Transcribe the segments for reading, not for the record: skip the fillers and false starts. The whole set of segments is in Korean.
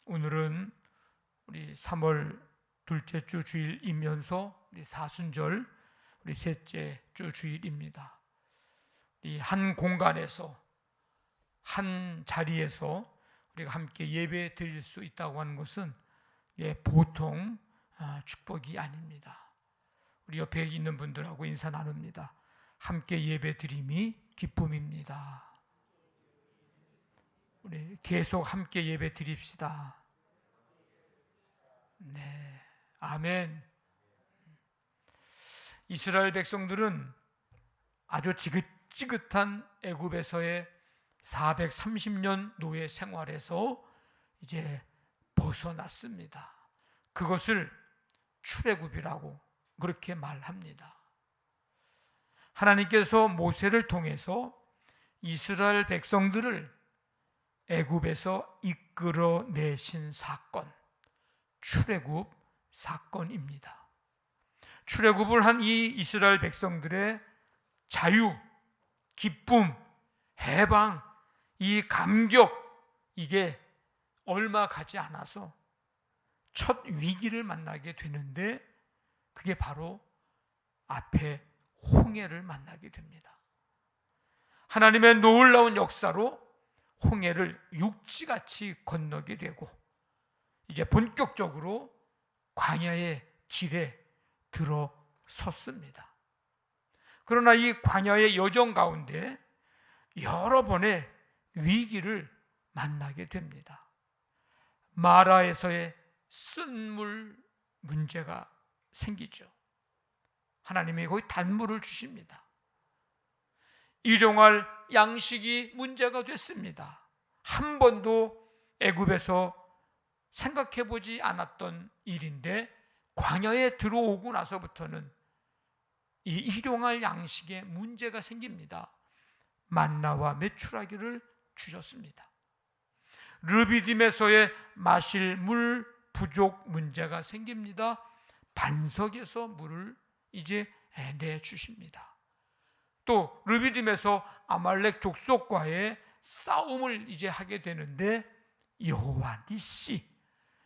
오늘은 우리 3월 둘째 주 주일이면서 우리 사순절 우리 셋째 주 주일입니다. 이 한 공간에서 한 자리에서 우리가 함께 예배 드릴 수 있다고 하는 것은 보통 축복이 아닙니다. 우리 옆에 있는 분들하고 인사 나눕니다. 함께 예배 드림이 기쁨입니다. 우리 계속 함께 예배 드립시다. 네, 아멘. 이스라엘 백성들은 아주 지긋지긋한 애굽에서의 430년 노예 생활에서 이제 벗어났습니다. 그것을 출애굽이라고 그렇게 말합니다. 하나님께서 모세를 통해서 이스라엘 백성들을 애굽에서 이끌어내신 사건, 출애굽 사건입니다. 출애굽을 한 이 이스라엘 백성들의 자유, 기쁨, 해방, 이 감격, 이게 얼마 가지 않아서 첫 위기를 만나게 되는데, 그게 바로 앞에 홍해를 만나게 됩니다. 하나님의 놀라운 역사로 홍해를 육지같이 건너게 되고 이제 본격적으로 광야의 길에 들어섰습니다. 그러나 이 광야의 여정 가운데 여러 번의 위기를 만나게 됩니다. 마라에서의 쓴물 문제가 생기죠. 하나님이 거기 단물을 주십니다. 일용할 양식이 문제가 됐습니다. 한 번도 애굽에서 생각해보지 않았던 일인데 광야에 들어오고 나서부터는 이 일용할 양식에 문제가 생깁니다. 만나와 메추라기를 주셨습니다. 르비딤에서의 마실 물 부족 문제가 생깁니다. 반석에서 물을 이제 내주십니다. 또 르비딤에서 아말렉 족속과의 싸움을 이제 하게 되는데 여호와 니시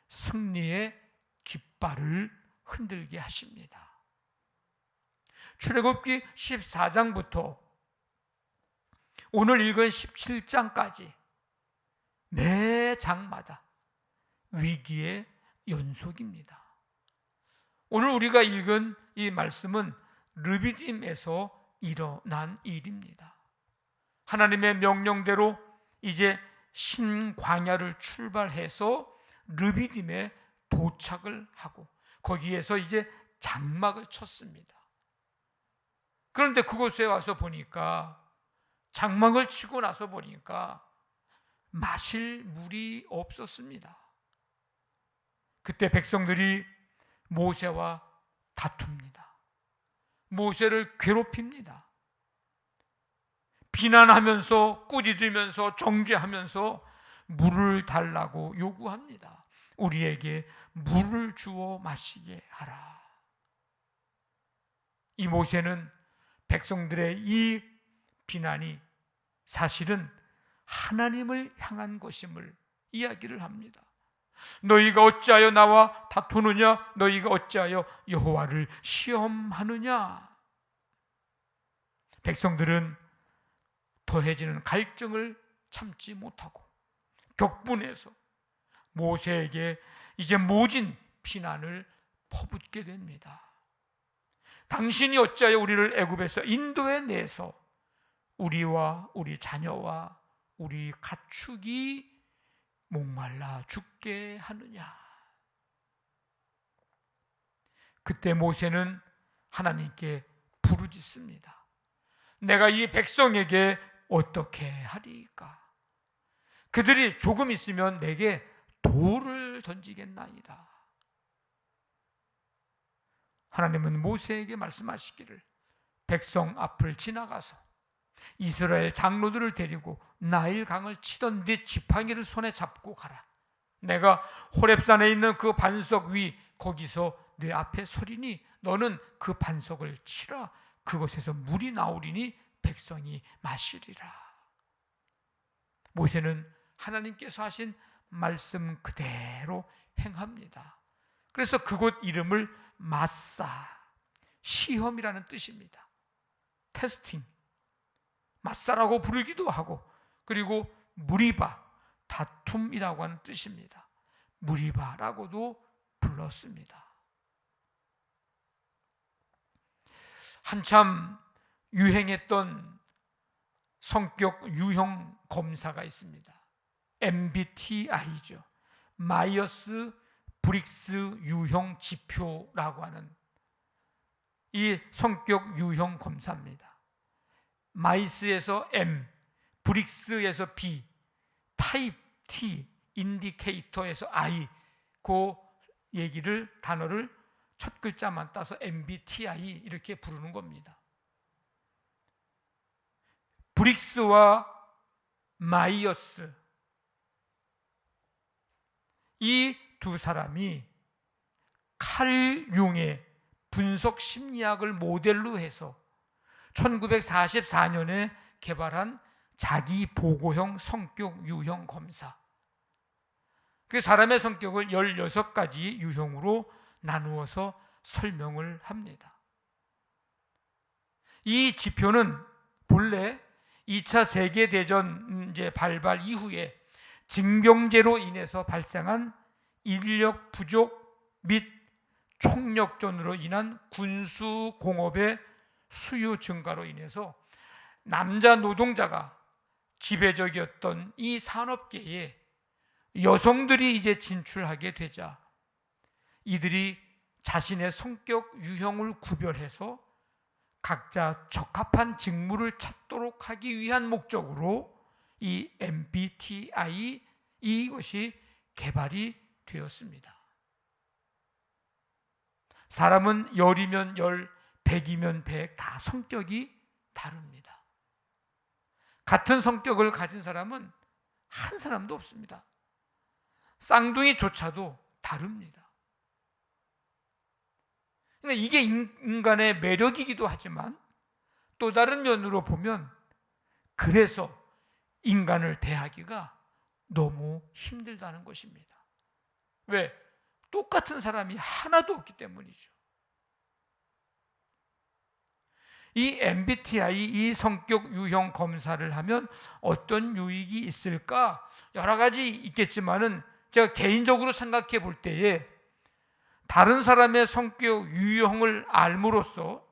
승리의 깃발을 흔들게 하십니다. 출애굽기 14장부터 오늘 읽은 17장까지 매 장마다 위기의 연속입니다. 오늘 우리가 읽은 이 말씀은 르비딤에서 일어난 일입니다. 하나님의 명령대로 이제 신광야를 출발해서 르비딤에 도착을 하고 거기에서 이제 장막을 쳤습니다. 그런데 그곳에 와서 보니까 장막을 치고 나서 보니까 마실 물이 없었습니다. 그때 백성들이 모세와 다툽니다. 모세를 괴롭힙니다. 비난하면서 꾸짖으면서 정죄하면서 물을 달라고 요구합니다. 우리에게 물을 주어 마시게 하라. 이 모세는 백성들의 이 비난이 사실은 하나님을 향한 것임을 이야기를 합니다. 너희가 어찌하여 나와 다투느냐? 너희가 어찌하여 여호와를 시험하느냐? 백성들은 더해지는 갈증을 참지 못하고 격분해서 모세에게 이제 모진 비난을 퍼붓게 됩니다. 당신이 어찌하여 우리를 애굽에서 인도해 내서 우리와 우리 자녀와 우리 가축이 목말라 죽게 하느냐? 그때 모세는 하나님께 부르짖습니다. 내가 이 백성에게 어떻게 하리까? 그들이 조금 있으면 내게 돌을 던지겠나이다. 하나님은 모세에게 말씀하시기를 백성 앞을 지나가서 이스라엘 장로들을 데리고 나일 강을 치던 네 지팡이를 손에 잡고 가라. 내가 호렙산에 있는 그 반석 위 거기서 네 앞에 서리니 너는 그 반석을 치라. 그곳에서 물이 나오리니 백성이 마시리라. 모세는 하나님께서 하신 말씀 그대로 행합니다. 그래서 그곳 이름을 마사, 시험이라는 뜻입니다. 테스팅, 마사라고 부르기도 하고, 그리고 무리바, 다툼이라고 하는 뜻입니다. 무리바라고도 불렀습니다. 한참 유행했던 성격 유형 검사가 있습니다. MBTI죠. 마이어스 브릭스 유형 지표라고 하는 이 성격 유형 검사입니다. 마이스에서 M, 브릭스에서 B, 타입 T, 인디케이터에서 I, 그 단어를 첫 글자만 따서 MBTI 이렇게 부르는 겁니다. 브릭스와 마이어스, 이 두 사람이 칼 융의 분석 심리학을 모델로 해서 1944년에 개발한 자기 보고형 성격 유형 검사. 그 사람의 성격을 16가지 유형으로 나누어서 설명을 합니다. 이 지표는 본래 2차 세계대전 발발 이후에 징병제로 인해서 발생한 인력 부족 및 총력전으로 인한 군수 공업의 수요 증가로 인해서 남자 노동자가 지배적이었던 이 산업계에 여성들이 이제 진출하게 되자 이들이 자신의 성격 유형을 구별해서 각자 적합한 직무를 찾도록 하기 위한 목적으로 이 MBTI 이것이 개발이 되었습니다. 사람은 열이면 열, 백이면 백, 다 성격이 다릅니다. 같은 성격을 가진 사람은 한 사람도 없습니다. 쌍둥이조차도 다릅니다. 그러니까 이게 인간의 매력이기도 하지만 또 다른 면으로 보면 그래서 인간을 대하기가 너무 힘들다는 것입니다. 왜? 똑같은 사람이 하나도 없기 때문이죠. 이 MBTI, 이 성격 유형 검사를 하면 어떤 유익이 있을까? 여러 가지 있겠지만은 제가 개인적으로 생각해 볼 때에 다른 사람의 성격 유형을 알므로써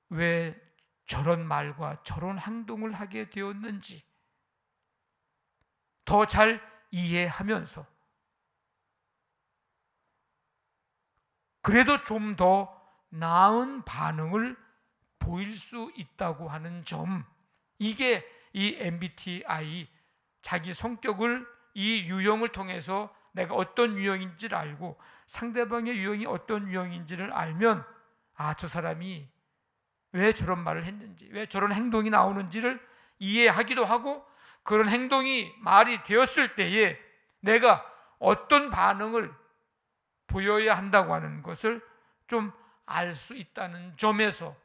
왜 저런 말과 저런 행동을 하게 되었는지 더 잘 이해하면서 그래도 좀 더 나은 반응을 보일 수 있다고 하는 점, 이게 이 MBTI, 자기 성격을 이 유형을 통해서 내가 어떤 유형인지를 알고 상대방의 유형이 어떤 유형인지를 알면 저 사람이 왜 저런 말을 했는지, 왜 저런 행동이 나오는지를 이해하기도 하고 그런 행동이 말이 되었을 때에 내가 어떤 반응을 보여야 한다고 하는 것을 좀 알 수 있다는 점에서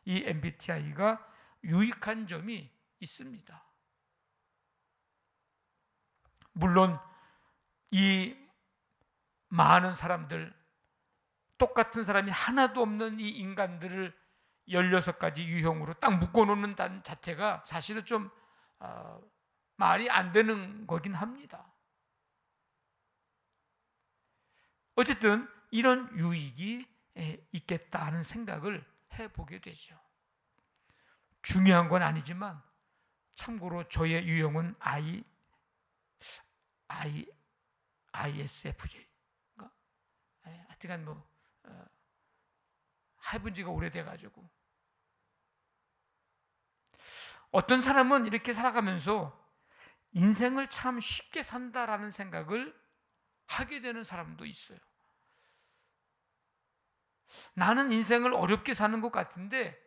이 MBTI가 유익한 점이 있습니다. 물론 이 많은 사람들, 똑같은 사람이 하나도 없는 이 인간들을 16가지 유형으로 딱 묶어놓는 자체가 사실은 좀 말이 안 되는 거긴 합니다. 어쨌든 이런 유익이 있겠다 하는 생각을 해보게 되죠. 중요한 건 아니지만 참고로 저의 유형은 ISFJ인가? 하여간 해본 지가 오래돼가지고 어떤 사람은 이렇게 살아가면서 인생을 참 쉽게 산다라는 생각을 하게 되는 사람도 있어요. 나는 인생을 어렵게 사는 것 같은데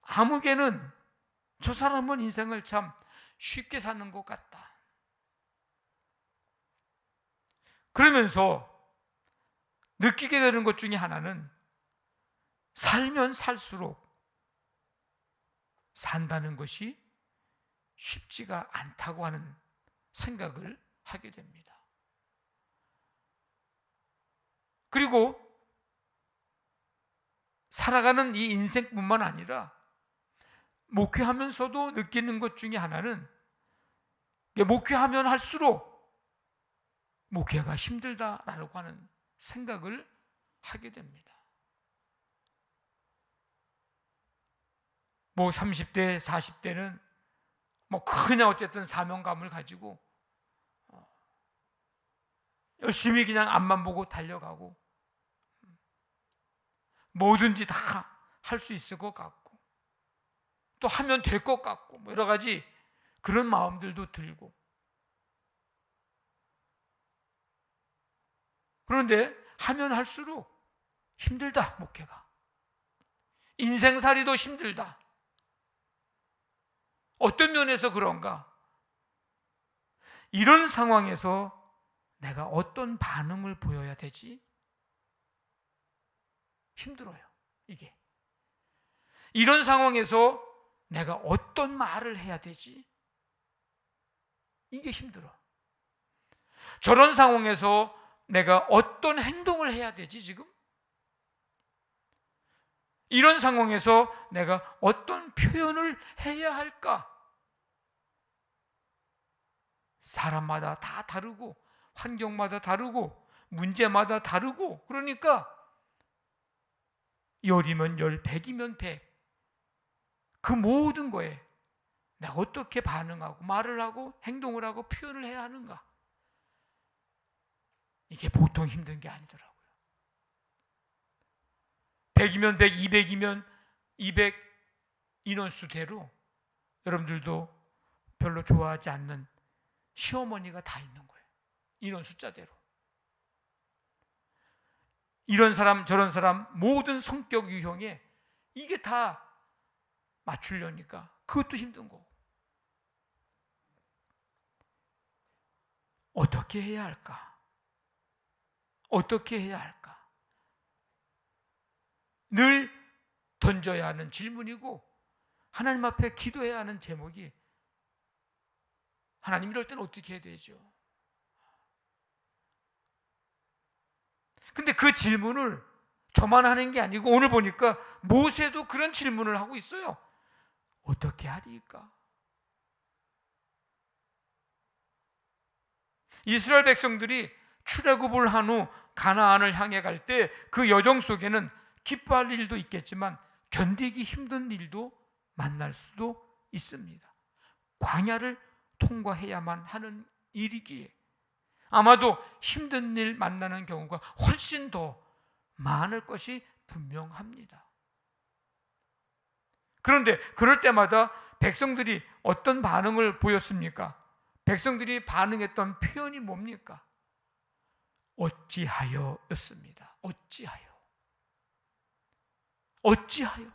아무개는 저 사람은 인생을 참 쉽게 사는 것 같다. 그러면서 느끼게 되는 것 중에 하나는 살면 살수록 산다는 것이 쉽지가 않다고 하는 생각을 하게 됩니다. 그리고 살아가는 이 인생뿐만 아니라 목회하면서도 느끼는 것 중에 하나는, 목회하면 할수록 목회가 힘들다라고 하는 생각을 하게 됩니다. 30대, 40대는 그냥 어쨌든 사명감을 가지고 열심히 그냥 앞만 보고 달려가고 뭐든지 다 할 수 있을 것 같고 또 하면 될 것 같고 여러 가지 그런 마음들도 들고, 그런데 하면 할수록 힘들다. 목회가 인생살이도 힘들다. 어떤 면에서 그런가? 이런 상황에서 내가 어떤 반응을 보여야 되지? 힘들어요. 이게 이런 상황에서 내가 어떤 말을 해야 되지? 이게 힘들어. 저런 상황에서 내가 어떤 행동을 해야 되지 지금? 이런 상황에서 내가 어떤 표현을 해야 할까? 사람마다 다 다르고 환경마다 다르고 문제마다 다르고, 그러니까 열이면 열, 백이면 백, 그 모든 거에 내가 어떻게 반응하고 말을 하고 행동을 하고 표현을 해야 하는가? 이게 보통 힘든 게 아니더라고요. 100이면 100, 200이면 200 인원수대로 여러분들도 별로 좋아하지 않는 시어머니가 다 있는 거예요. 인원 숫자대로. 이런 사람 저런 사람 모든 성격 유형에 이게 다 맞추려니까 그것도 힘든 거고. 어떻게 해야 할까? 어떻게 해야 할까? 늘 던져야 하는 질문이고 하나님 앞에 기도해야 하는 제목이, 하나님 이럴 때는 어떻게 해야 되죠? 근데 그 질문을 저만 하는 게 아니고 오늘 보니까 모세도 그런 질문을 하고 있어요. 어떻게 하리까? 이스라엘 백성들이 출애굽을 한 후 가나안을 향해 갈 때 그 여정 속에는 기뻐할 일도 있겠지만 견디기 힘든 일도 만날 수도 있습니다. 광야를 통과해야만 하는 일이기에 아마도 힘든 일 만나는 경우가 훨씬 더 많을 것이 분명합니다. 그런데 그럴 때마다 백성들이 어떤 반응을 보였습니까? 백성들이 반응했던 표현이 뭡니까? 어찌하여 였습니다. 어찌하여. 어찌하여.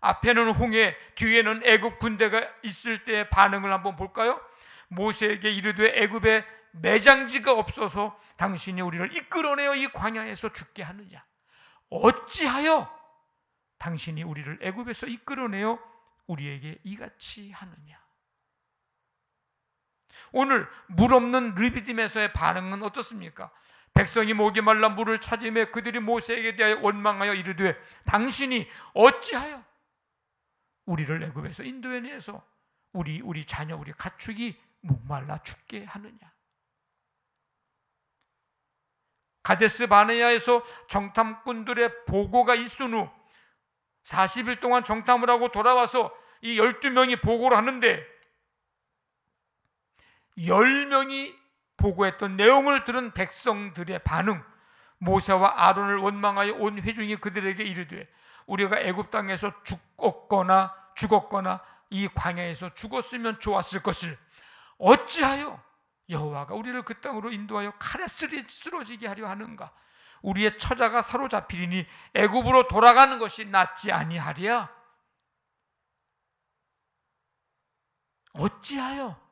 앞에는 홍해, 뒤에는 애굽 군대가 있을 때의 반응을 한번 볼까요? 모세에게 이르되 애굽에 매장지가 없어서 당신이 우리를 이끌어내어 이 광야에서 죽게 하느냐? 어찌하여 당신이 우리를 애굽에서 이끌어내어 우리에게 이같이 하느냐? 오늘 물 없는 르비딤에서의 반응은 어떻습니까? 백성이 목이 말라 물을 찾으며 그들이 모세에게 대하여 원망하여 이르되 당신이 어찌하여 우리를 애굽에서 인도해내서 우리 자녀 우리 가축이 목말라 죽게 하느냐? 가데스 바네아에서 정탐꾼들의 보고가 있은 후 40일 동안 정탐을 하고 돌아와서 이 12명이 보고를 하는데 10명이 보고했던 내용을 들은 백성들의 반응, 모세와 아론을 원망하여 온 회중이 그들에게 이르되 우리가 애굽 땅에서 죽었거나 이 광야에서 죽었으면 좋았을 것을 어찌하여 여호와가 우리를 그 땅으로 인도하여 칼에 쓰러지게 하려 하는가? 우리의 처자가 사로잡히리니 애굽으로 돌아가는 것이 낫지 아니하랴? 어찌하여?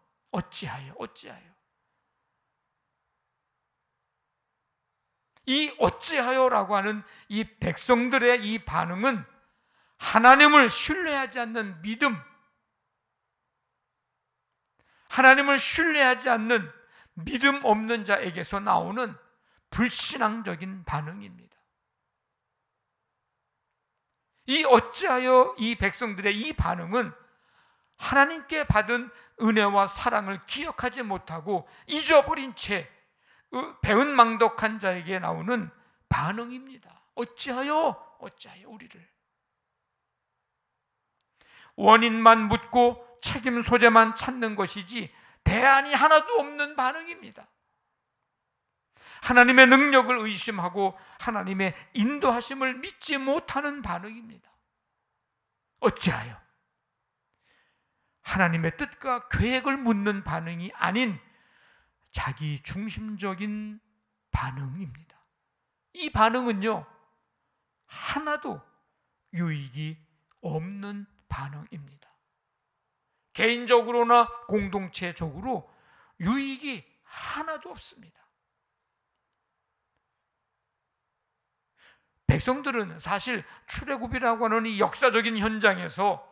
이 어찌하여라고 하는 이 백성들의 이 반응은 하나님을 신뢰하지 않는 믿음, 하나님을 신뢰하지 않는 믿음 없는 자에게서 나오는 불신앙적인 반응입니다. 이 어찌하여 이 백성들의 이 반응은 하나님께 받은 은혜와 사랑을 기억하지 못하고 잊어버린 채 배은망덕한 자에게 나오는 반응입니다. 어찌하여 우리를 원인만 묻고 책임 소재만 찾는 것이지 대안이 하나도 없는 반응입니다. 하나님의 능력을 의심하고 하나님의 인도하심을 믿지 못하는 반응입니다. 어찌하여 하나님의 뜻과 계획을 묻는 반응이 아닌 자기 중심적인 반응입니다. 이 반응은요, 하나도 유익이 없는 반응입니다. 개인적으로나 공동체적으로 유익이 하나도 없습니다. 백성들은 사실 출애굽이라고 하는 이 역사적인 현장에서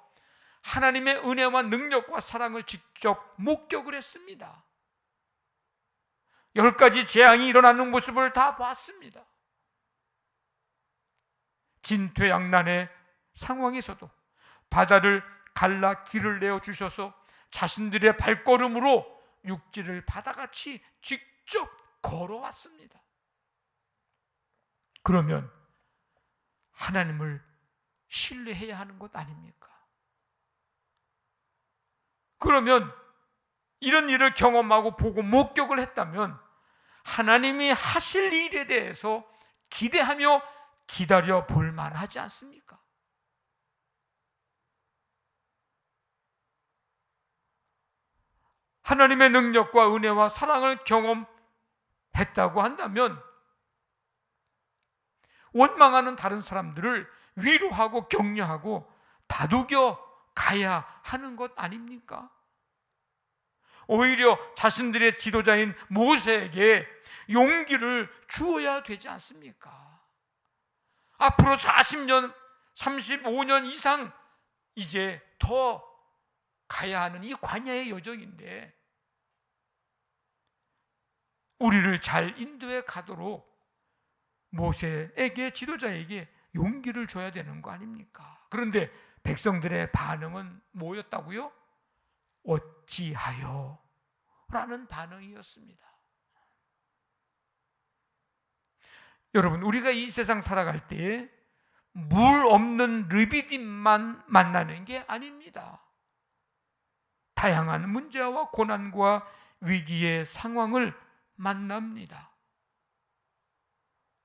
하나님의 은혜와 능력과 사랑을 직접 목격을 했습니다. 10가지 재앙이 일어나는 모습을 다 봤습니다. 진퇴양난의 상황에서도 바다를 갈라 길을 내어주셔서 자신들의 발걸음으로 육지를 바다같이 직접 걸어왔습니다. 그러면 하나님을 신뢰해야 하는 것 아닙니까? 그러면 이런 일을 경험하고 보고 목격을 했다면 하나님이 하실 일에 대해서 기대하며 기다려 볼 만하지 않습니까? 하나님의 능력과 은혜와 사랑을 경험했다고 한다면 원망하는 다른 사람들을 위로하고 격려하고 다독여 가야 하는 것 아닙니까? 오히려 자신들의 지도자인 모세에게 용기를 주어야 되지 않습니까? 앞으로 40년, 35년 이상 이제 더 가야 하는 이 광야의 여정인데 우리를 잘 인도해 가도록 모세에게, 지도자에게 용기를 줘야 되는 거 아닙니까? 그런데 백성들의 반응은 뭐였다고요? 어찌하여? 라는 반응이었습니다. 여러분, 우리가 이 세상 살아갈 때에 물 없는 르비딤만 만나는 게 아닙니다. 다양한 문제와 고난과 위기의 상황을 만납니다.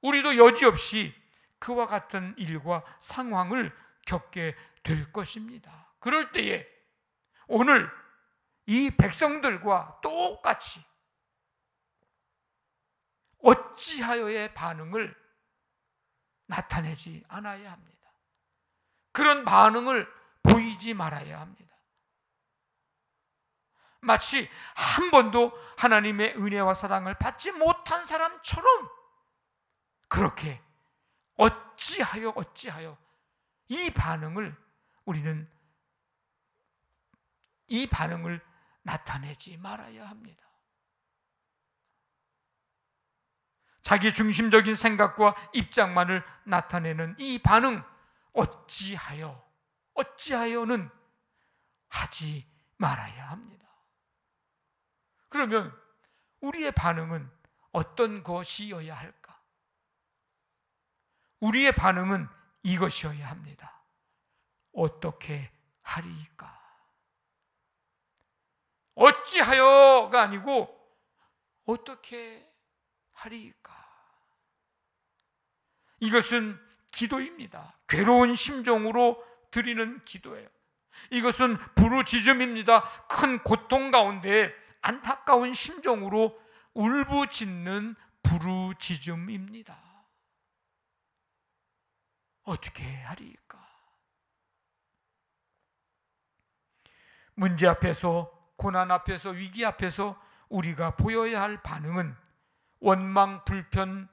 우리도 여지없이 그와 같은 일과 상황을 겪게 될 것입니다. 그럴 때에 오늘 이 백성들과 똑같이 어찌하여의 반응을 나타내지 않아야 합니다. 그런 반응을 보이지 말아야 합니다. 마치 한 번도 하나님의 은혜와 사랑을 받지 못한 사람처럼 그렇게 어찌하여 이 반응을 우리는 이 반응을 나타내지 말아야 합니다. 자기 중심적인 생각과 입장만을 나타내는 이 반응 어찌하여는 하지 말아야 합니다. 그러면 우리의 반응은 어떤 것이어야 할까? 우리의 반응은 이것이어야 합니다. 어떻게 하리이까? 어찌하여가 아니고 어떻게 하리이까? 이것은 기도입니다. 괴로운 심정으로 드리는 기도예요. 이것은 부르짖음입니다. 큰 고통 가운데 안타까운 심정으로 울부짖는 부르짖음입니다. 어떻게 하리이까? 문제 앞에서, 고난 앞에서, 위기 앞에서 우리가 보여야 할 반응은 원망, 불평,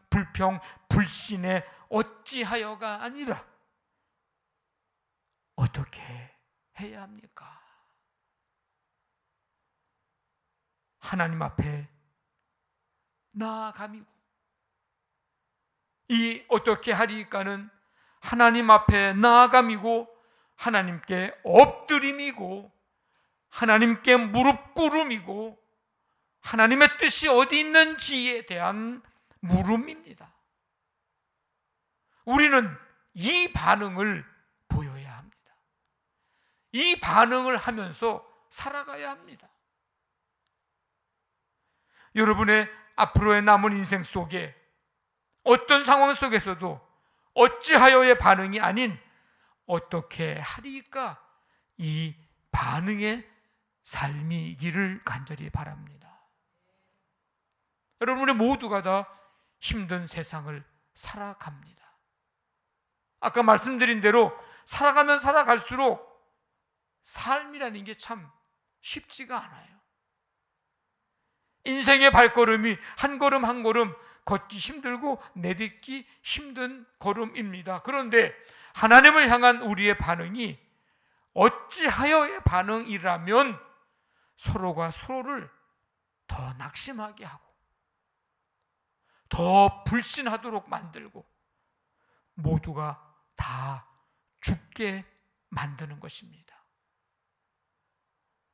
불신의 어찌하여가 아니라 어떻게 해야 합니까? 하나님 앞에 나아감이고, 이 어떻게 하리까는 하나님 앞에 나아감이고, 하나님께 엎드림이고, 하나님께 무릎 꿇음이고, 하나님의 뜻이 어디 있는지에 대한 물음입니다. 우리는 이 반응을 보여야 합니다. 이 반응을 하면서 살아가야 합니다. 여러분의 앞으로의 남은 인생 속에 어떤 상황 속에서도 어찌하여의 반응이 아닌 어떻게 하리까, 이 반응의 삶이기를 간절히 바랍니다. 여러분, 모두가 다 힘든 세상을 살아갑니다. 아까 말씀드린 대로 살아가면 살아갈수록 삶이라는 게 참 쉽지가 않아요. 인생의 발걸음이 한 걸음 한 걸음 걷기 힘들고 내딛기 힘든 걸음입니다. 그런데 하나님을 향한 우리의 반응이 어찌하여의 반응이라면 서로가 서로를 더 낙심하게 하고 더 불신하도록 만들고 모두가 다 죽게 만드는 것입니다.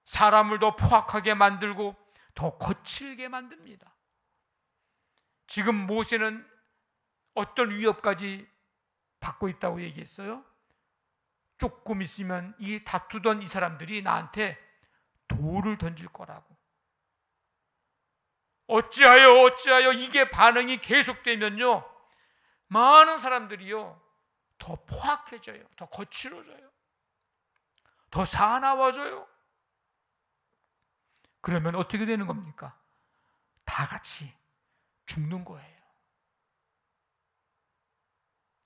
사람을 더 포악하게 만들고 더 거칠게 만듭니다. 지금 모세는 어떤 위협까지 받고 있다고 얘기했어요? 조금 있으면 이 다투던 이 사람들이 나한테 돌을 던질 거라고. 어찌하여 이게 반응이 계속되면요, 많은 사람들이요 더 포악해져요, 더 거칠어져요, 더 사나워져요. 그러면 어떻게 되는 겁니까? 다 같이 죽는 거예요.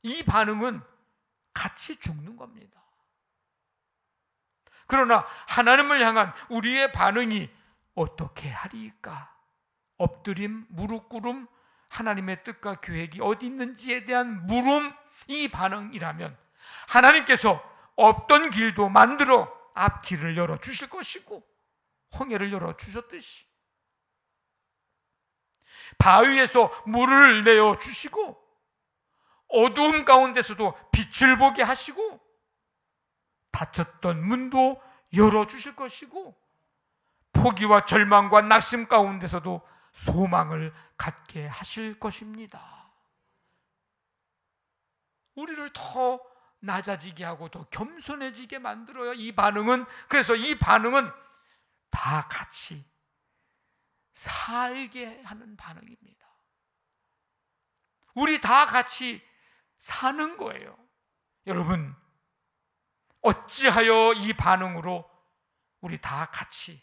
이 반응은 같이 죽는 겁니다. 그러나 하나님을 향한 우리의 반응이 어떻게 하리까? 엎드림, 무릎 꿇음, 하나님의 뜻과 계획이 어디 있는지에 대한 물음, 이 반응이라면 하나님께서 없던 길도 만들어 앞길을 열어주실 것이고, 홍해를 열어주셨듯이 바위에서 물을 내어주시고 어두움 가운데서도 빛을 보게 하시고 닫혔던 문도 열어주실 것이고 포기와 절망과 낙심 가운데서도 소망을 갖게 하실 것입니다. 우리를 더 낮아지게 하고 더 겸손해지게 만들어요. 이 반응은, 그래서 이 반응은 다 같이 살게 하는 반응입니다. 우리 다 같이 사는 거예요. 여러분, 어찌하여 이 반응으로 우리 다 같이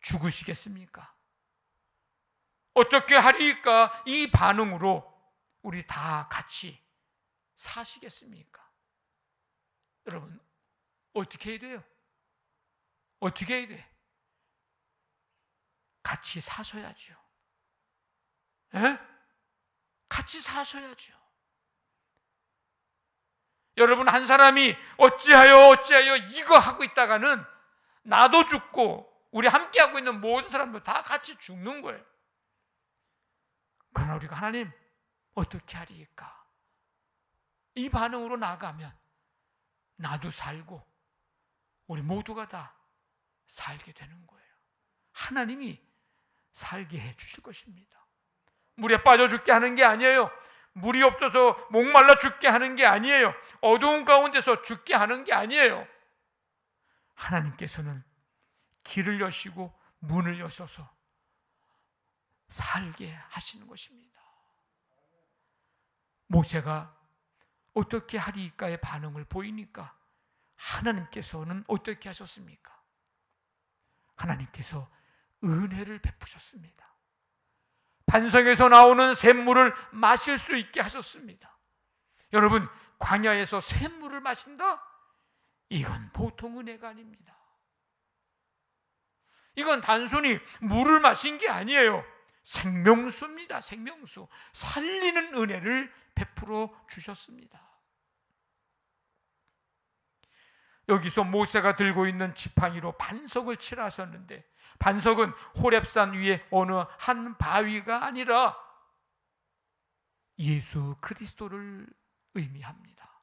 죽으시겠습니까? 어떻게 하리까 이 반응으로 우리 다 같이 사시겠습니까? 여러분, 어떻게 해야 돼요? 어떻게 해야 돼? 같이 사셔야죠. 에? 같이 사셔야죠. 여러분, 한 사람이 어찌하여 이거 하고 있다가는 나도 죽고 우리 함께 하고 있는 모든 사람들 다 같이 죽는 거예요. 그러나 우리가 하나님 어떻게 하리까? 이 반응으로 나가면 나도 살고 우리 모두가 다 살게 되는 거예요. 하나님이 살게 해 주실 것입니다. 물에 빠져 죽게 하는 게 아니에요. 물이 없어서 목말라 죽게 하는 게 아니에요. 어두운 가운데서 죽게 하는 게 아니에요. 하나님께서는 길을 여시고 문을 여셔서 살게 하시는 것입니다. 모세가 어떻게 하리까의 반응을 보이니까 하나님께서는 어떻게 하셨습니까? 하나님께서 은혜를 베푸셨습니다. 반석에서 나오는 샘물을 마실 수 있게 하셨습니다. 여러분, 광야에서 샘물을 마신다? 이건 보통 은혜가 아닙니다. 이건 단순히 물을 마신 게 아니에요. 생명수입니다. 생명수. 살리는 은혜를 베풀어 주셨습니다. 여기서 모세가 들고 있는 지팡이로 반석을 치라 하셨는데, 반석은 호렙산 위에 어느 한 바위가 아니라 예수 그리스도를 의미합니다.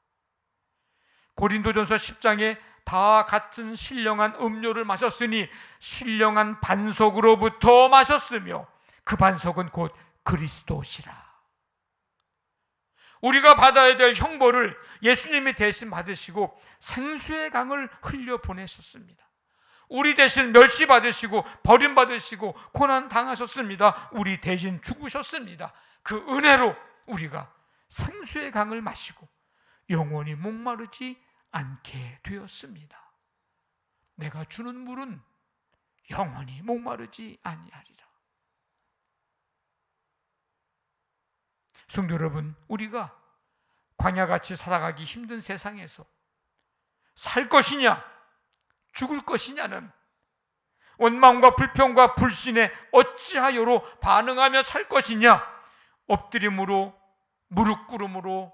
고린도전서 10장에 다 같은 신령한 음료를 마셨으니 신령한 반석으로부터 마셨으며 그 반석은 곧 그리스도시라. 우리가 받아야 될 형벌을 예수님이 대신 받으시고 생수의 강을 흘려 보내셨습니다. 우리 대신 멸시받으시고 버림받으시고 고난당하셨습니다. 우리 대신 죽으셨습니다. 그 은혜로 우리가 생수의 강을 마시고 영원히 목마르지 않게 되었습니다. 내가 주는 물은 영원히 목마르지 아니하리라. 성도 여러분, 우리가 광야같이 살아가기 힘든 세상에서 살 것이냐 죽을 것이냐는 원망과 불평과 불신에 어찌하여로 반응하며 살 것이냐, 엎드림으로 무릎 꿇음으로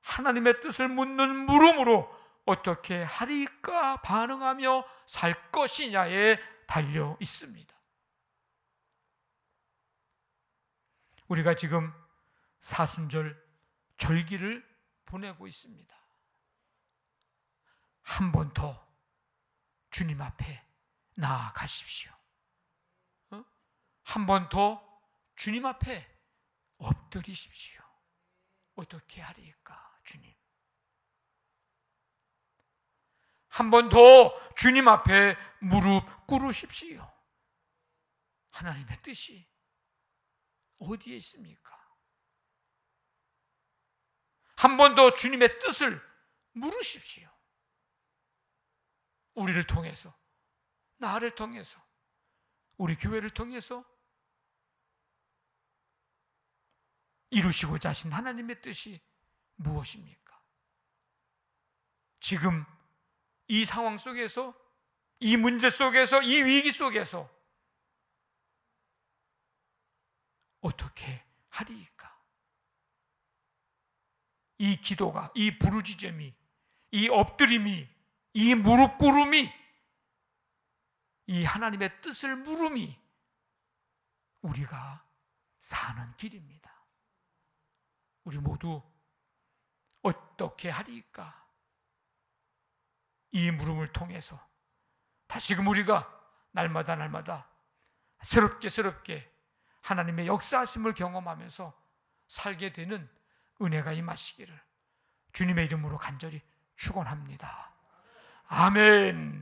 하나님의 뜻을 묻는 물음으로 어떻게 하리까 반응하며 살 것이냐에 달려 있습니다. 우리가 지금 사순절 절기를 보내고 있습니다. 한 번 더 주님 앞에 나아가십시오. 한 번 더 주님 앞에 엎드리십시오. 어떻게 하리까 주님? 한 번 더 주님 앞에 무릎 꿇으십시오. 하나님의 뜻이 어디에 있습니까? 한 번 더 주님의 뜻을 물으십시오. 우리를 통해서, 나를 통해서, 우리 교회를 통해서 이루시고자 하신 하나님의 뜻이 무엇입니까? 지금 이 상황 속에서, 이 문제 속에서, 이 위기 속에서 어떻게 하리까? 이 기도가, 이 부르짖음이, 이 엎드림이, 이 무릎 꿇음이, 이 하나님의 뜻을 물음이 우리가 사는 길입니다. 우리 모두 어떻게 하리까? 이 물음을 통해서 다시금 우리가 날마다 새롭게 하나님의 역사하심을 경험하면서 살게 되는 은혜가 임하시기를 주님의 이름으로 간절히 축원합니다. 아멘.